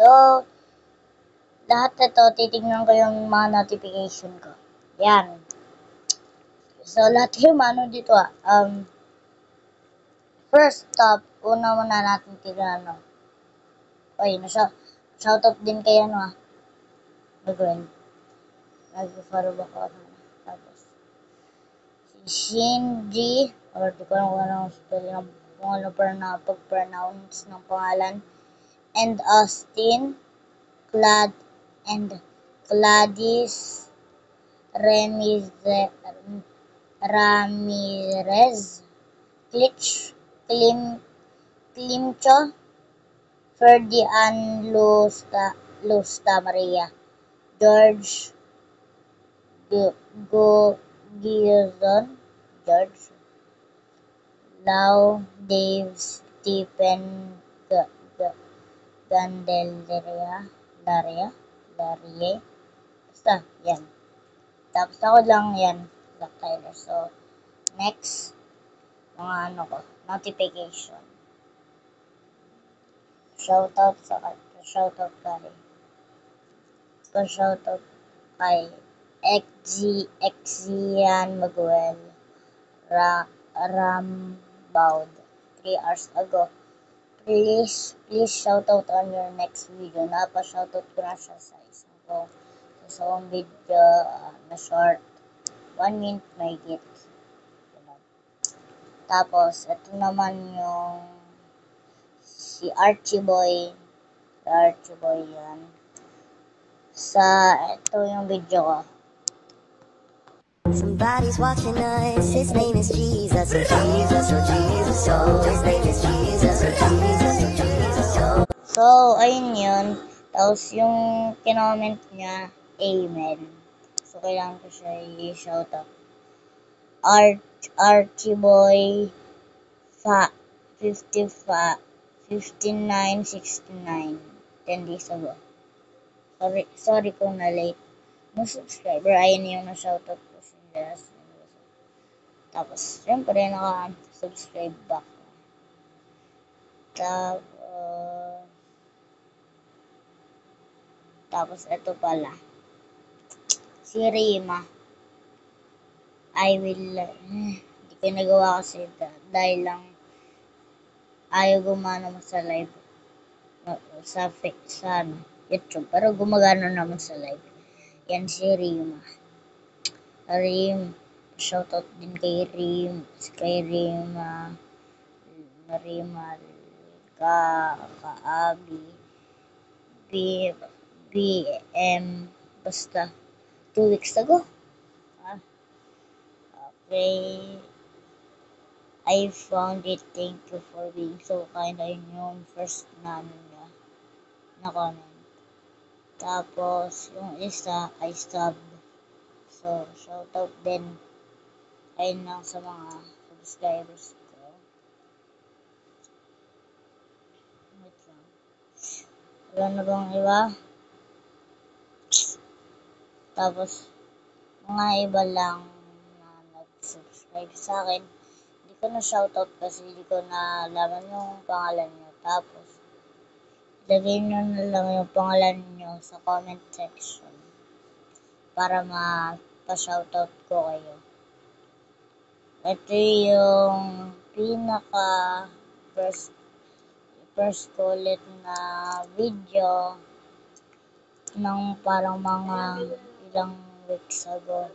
So, lahat ito, titignan ko yung mga notification ko. Yan. So, lahat yung ano dito first stop, una muna natin tignan Oy, shoutout din kay Nagwen. Nag-follow ba ko? Tapos, si Shinji, or di ko lang kung anong spelling, kung ano pa na pag-pronounce ng pangalan. And Austin, and Gladys Ramirez, Klimcho, Ferdian Lusta Maria, George Gilson, George Lau, Dave, Stephen Daria, basta, yan. Tapos ako lang yan, Black Tyler. So, next, mga notification. Shoutout kay Exian Maguel Rambaud 3 hours ago. Please shoutout on your next video. Napa-shoutout ko na siya sa isang video na short. 1 minute may git. Tapos, ito naman yung si Archie Boy yan. Ito yung video ko. Somebody's watching us, his name is Jesus, oh Jesus, oh Jesus, oh, his name is Jesus, oh Jesus, oh Jesus, oh. So, ayun yun. Tapos yung kinoment niya, Amen. So, kailangan ko siya i-shoutout. Archie-boy 5969 10 days ago. Sorry kung na-late. No subscriber, ayun yung na-shoutout ko siya. Tapos, syempre, naka-subscribe back. Tapos, ito pala. Si Rima. Hindi ko nagawa kasi dahil lang ayaw gumana mo sa live. Sa YouTube. Pero gumagana naman sa live. Yan si Rima. Shoutout din kay Rima, Kaabi, BM, basta 2 weeks ago. Okay. I found it. Thank you for being so kind. Ayun yung first na comment. Tapos, yung isa, I stopped. So, shoutout din. Ayun lang sa mga subscribers ko. Wait lang. Wala na bang iba? Tapos, mga iba lang na nag-subscribe sa akin. Hindi ko na shoutout kasi hindi ko na alaman yung pangalan nyo. Tapos, ilagay nyo na lang yung pangalan nyo sa comment section para ma-shoutout ko kayo. Ito yung pinaka first ko ulit na video ng parang mga ilang weeks ago.